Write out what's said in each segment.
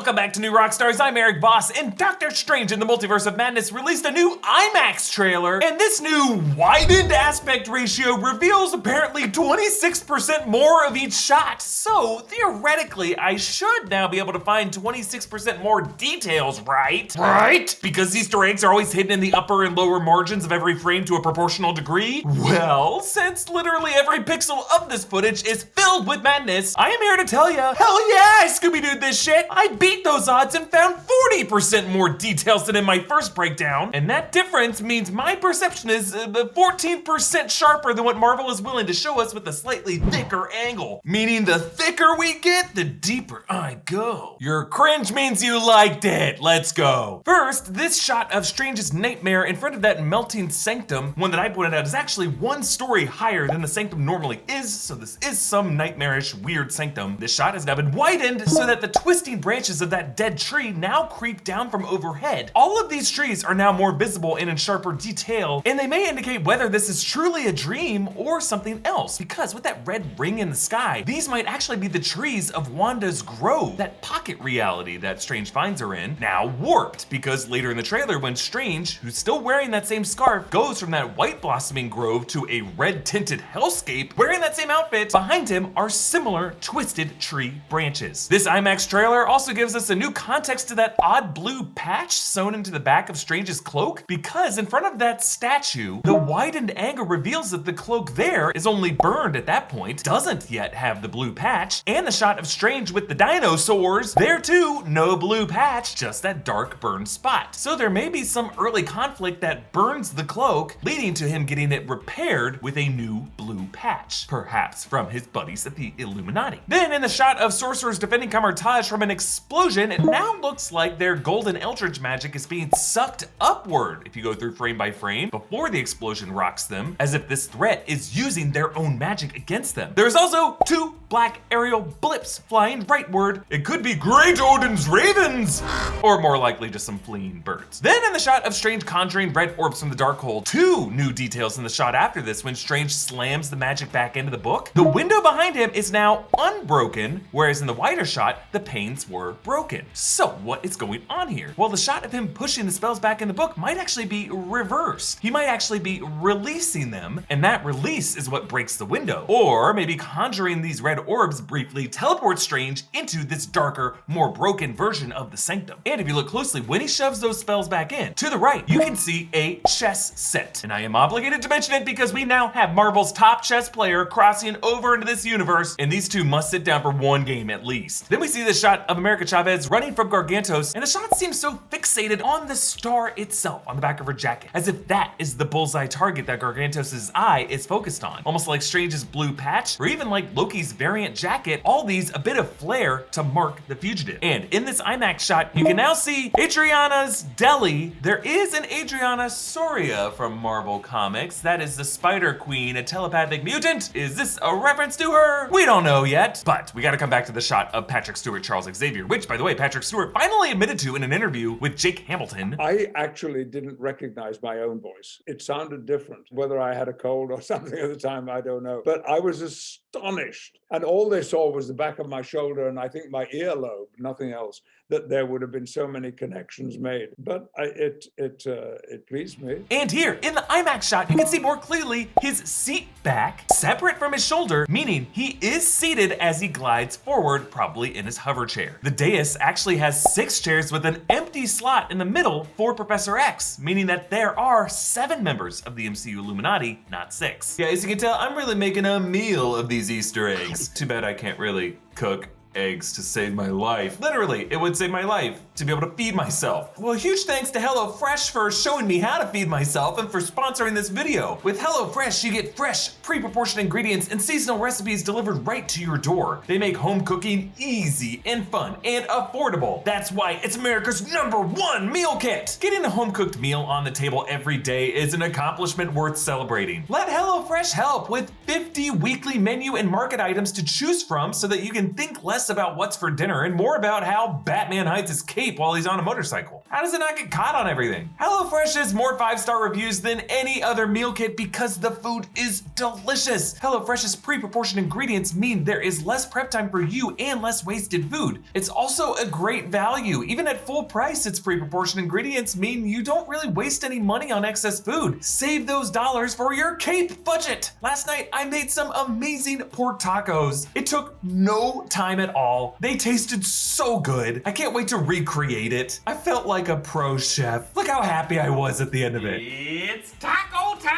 Welcome back to New Rockstars. I'm Erik, Voss, and Doctor Strange in the Multiverse of Madness released a new IMAX trailer, and this new widened aspect ratio reveals apparently 26% more of each shot. So theoretically, I should now be able to find 26% more details, right? Right? Because Easter eggs are always hidden in the upper and lower margins of every frame to a proportional degree? Well, since literally every pixel of this footage is filled with madness, I am here to tell you, hell yeah, I Scooby-Dooed this shit. I beat those odds and found 40% more details than in my first breakdown. And that difference means my perception is 14% sharper than what Marvel is willing to show us with a slightly thicker angle. Meaning the thicker we get, the deeper I go. Your cringe means you liked it. Let's go. First, this shot of Strange's nightmare in front of that melting sanctum, one that I pointed out is actually one story higher than the sanctum normally is, so this is some nightmarish, weird sanctum. This shot has now been widened so that the twisting branches of that dead tree now creep down from overhead. All of these trees are now more visible and in sharper detail, and they may indicate whether this is truly a dream or something else, because with that red ring in the sky, these might actually be the trees of Wanda's grove, that pocket reality that Strange finds her in, now warped, because later in the trailer when Strange, who's still wearing that same scarf, goes from that white blossoming grove to a red tinted hellscape, wearing that same outfit, behind him are similar twisted tree branches. This IMAX trailer also gives us a new context to that odd blue patch sewn into the back of Strange's cloak, because in front of that statue, the widened angle reveals that the cloak there is only burned at that point, doesn't yet have the blue patch, and the shot of Strange with the dinosaurs, there too, no blue patch, just that dark burned spot. So there may be some early conflict that burns the cloak, leading to him getting it repaired with a new blue patch, perhaps from his buddies at the Illuminati. Then in the shot of sorcerers defending Camartage from an explosion, it now looks like their golden eldritch magic is being sucked upward if you go through frame by frame before the explosion rocks them, as if this threat is using their own magic against them. There's also two black aerial blips flying rightward. It could be Great Odin's ravens, or more likely just some fleeing birds. Then in the shot of Strange conjuring red orbs from the dark hole, two new details in the shot after this when Strange slams the magic back into the book. The window behind him is now unbroken, whereas in the wider shot, the panes were broken. So what is going on here? Well, the shot of him pushing the spells back in the book might actually be reversed. He might actually be releasing them, and that release is what breaks the window. Or maybe conjuring these red orbs briefly teleports Strange into this darker, more broken version of the sanctum. And if you look closely, when he shoves those spells back in, to the right, you can see a chess set. And I am obligated to mention it because we now have Marvel's top chess player crossing over into this universe, and these two must sit down for one game at least. Then we see the shot of America Chavez running from Gargantos, and the shot seems so fixated on the star itself on the back of her jacket, as if that is the bullseye target that Gargantos' eye is focused on. Almost like Strange's blue patch, or even like Loki's variant jacket, all these a bit of flair to mark the fugitive. And in this IMAX shot, you can now see Adriana's deli. There is an Adriana Soria from Marvel Comics. That is the Spider Queen, a telepathic mutant. Is this a reference to her? We don't know yet, but we gotta come back to the shot of Patrick Stewart, Charles Xavier, which, by the way, Patrick Stewart finally admitted to in an interview with Jake Hamilton. I actually didn't recognize my own voice. It sounded different. Whether I had a cold or something at the time, I don't know. But I was astonished. And all they saw was the back of my shoulder and I think my earlobe, nothing else, that there would have been so many connections made. But it pleased me. And here, in the IMAX shot, you can see more clearly his seat back, separate from his shoulder, meaning he is seated as he glides forward, probably in his hover chair. The dais actually has 6 chairs with an empty slot in the middle for Professor X, meaning that there are 7 members of the MCU Illuminati, not 6. Yeah, as you can tell, I'm really making a meal of these Easter eggs. Too bad I can't really cook eggs to save my life. Literally, it would save my life to be able to feed myself. Well, huge thanks to HelloFresh for showing me how to feed myself and for sponsoring this video. With HelloFresh, you get fresh, pre-proportioned ingredients and seasonal recipes delivered right to your door. They make home cooking easy and fun and affordable. That's why it's America's #1 meal kit. Getting a home-cooked meal on the table every day is an accomplishment worth celebrating. Let HelloFresh help with 50 weekly menu and market items to choose from so that you can think less less about what's for dinner and more about how Batman hides his cape while he's on a motorcycle. How does it not get caught on everything? HelloFresh has more 5-star reviews than any other meal kit because the food is delicious. HelloFresh's pre-proportioned ingredients mean there is less prep time for you and less wasted food. It's also a great value. Even at full price, its pre-proportioned ingredients mean you don't really waste any money on excess food. Save those dollars for your cape budget. Last night, I made some amazing pork tacos. It took no time at all. They tasted so good. I can't wait to recreate it. I felt like a pro chef. Look how happy I was at the end of it. It's taco time!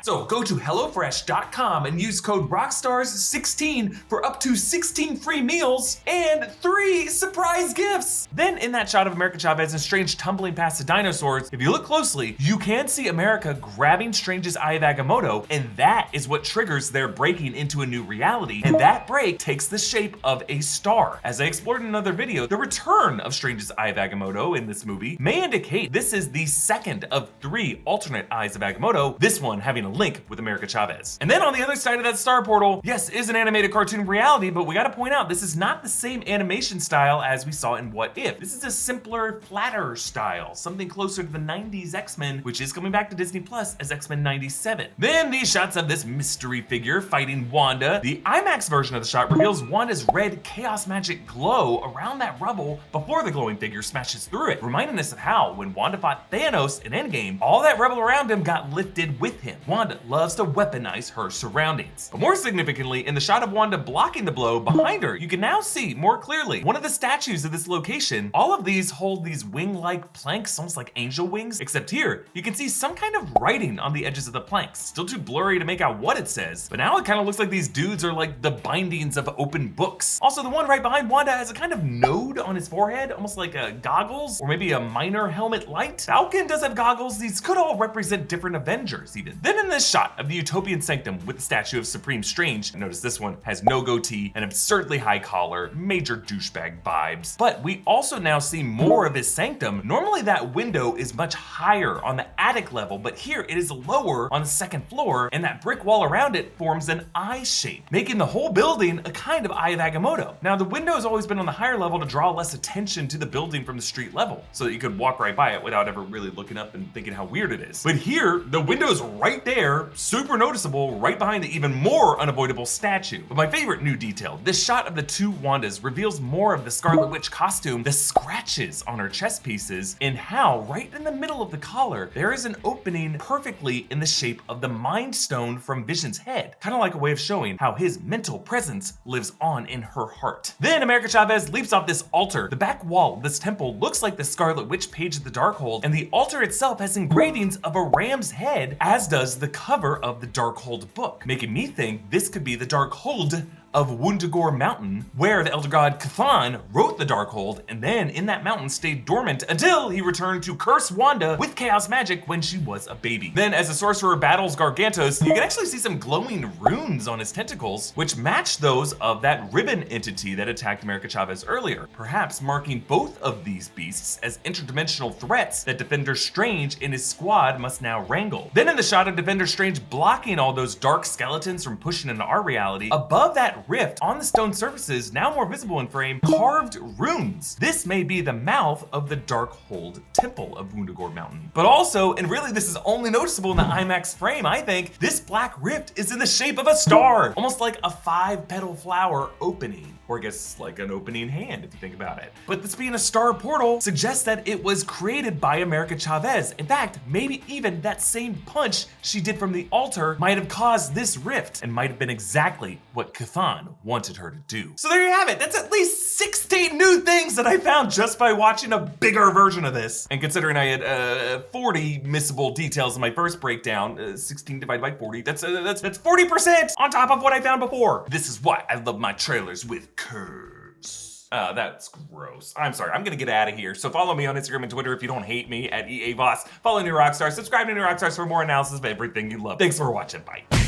So go to HelloFresh.com and use code Rockstars16 for up to 16 free meals and 3 surprise gifts. Then in that shot of America Chavez and Strange tumbling past the dinosaurs, if you look closely, you can see America grabbing Strange's Eye of Agamotto, and that is what triggers their breaking into a new reality, and that break takes the shape of a star. As I explored in another video, the return of Strange's Eye of Agamotto in this movie may indicate this is the second of 3 alternate Eyes of Agamotto, this one having a link with America Chavez. And then on the other side of that star portal, yes, is an animated cartoon reality, but we gotta point out this is not the same animation style as we saw in What If. This is a simpler, flatter style, something closer to the 90s X-Men, which is coming back to Disney Plus as X-Men 97. Then these shots of this mystery figure fighting Wanda. The IMAX version of the shot reveals Wanda's red chaos magic glow around that rubble before the glowing figure smashes through it, reminding us of how, when Wanda fought Thanos in Endgame, all that rubble around him got lifted with him. Wanda loves to weaponize her surroundings. But more significantly, in the shot of Wanda blocking the blow behind her, you can now see more clearly one of the statues of this location. All of these hold these wing-like planks, almost like angel wings, except here, you can see some kind of writing on the edges of the planks. Still too blurry to make out what it says, but now it kind of looks like these dudes are like the bindings of open books. Also, the one right behind Wanda has a kind of node on his forehead, almost like a goggles, or maybe a minor helmet light. Falcon does have goggles. These could all represent different Avengers even. Then in this shot of the Utopian Sanctum with the statue of Supreme Strange, notice this one has no goatee, an absurdly high collar, major douchebag vibes. But we also now see more of his sanctum. Normally that window is much higher on the attic level, but here it is lower on the second floor, and that brick wall around it forms an eye shape, making the whole building a kind of Eye of Agamotto. Now the window has always been on the higher level to draw less attention to the building from the street level, so that you could walk right by it without ever really looking up and thinking how weird it is. But here, the window's right there, super noticeable, right behind the even more unavoidable statue. But my favorite new detail, this shot of the 2 Wandas reveals more of the Scarlet Witch costume, the scratches on her chest pieces, and how right in the middle of the collar, there is an opening perfectly in the shape of the Mind Stone from Vision's head, kind of like a way of showing how his mental presence lives on in her heart. Then America Chavez leaps off this altar. The back wall of this temple looks like the Scarlet Witch page of the Darkhold, and the altar itself has engravings of a ram's head, as does the cover of the Darkhold book, making me think this could be the Darkhold of Wundagore Mountain, where the elder god Cthon wrote the Darkhold, and then in that mountain stayed dormant until he returned to curse Wanda with chaos magic when she was a baby. Then as the sorcerer battles Gargantos, you can actually see some glowing runes on his tentacles, which match those of that ribbon entity that attacked America Chavez earlier, perhaps marking both of these beasts as interdimensional threats that Defender Strange and his squad must now wrangle. Then in the shot of Defender Strange blocking all those dark skeletons from pushing into our reality, above that rift on the stone surfaces, now more visible in frame, carved runes. This may be the mouth of the Darkhold Temple of Wundagore Mountain. But also, and really this is only noticeable in the IMAX frame, I think, this black rift is in the shape of a star, almost like a 5-petal flower opening, or I guess like an opening hand if you think about it. But this being a star portal suggests that it was created by America Chavez. In fact, maybe even that same punch she did from the altar might have caused this rift and might have been exactly what Cthon wanted her to do. So there you have it. That's at least 16 new things that I found just by watching a bigger version of this. And considering I had 40 missable details in my first breakdown, 16 divided by 40, that's 40% on top of what I found before. This is why I love my trailers with curves. That's gross. I'm sorry, I'm gonna get out of here. So follow me on Instagram and Twitter if you don't hate me at EA Voss. Follow New Rockstars, subscribe to New Rockstars for more analysis of everything you love. Thanks for watching, bye.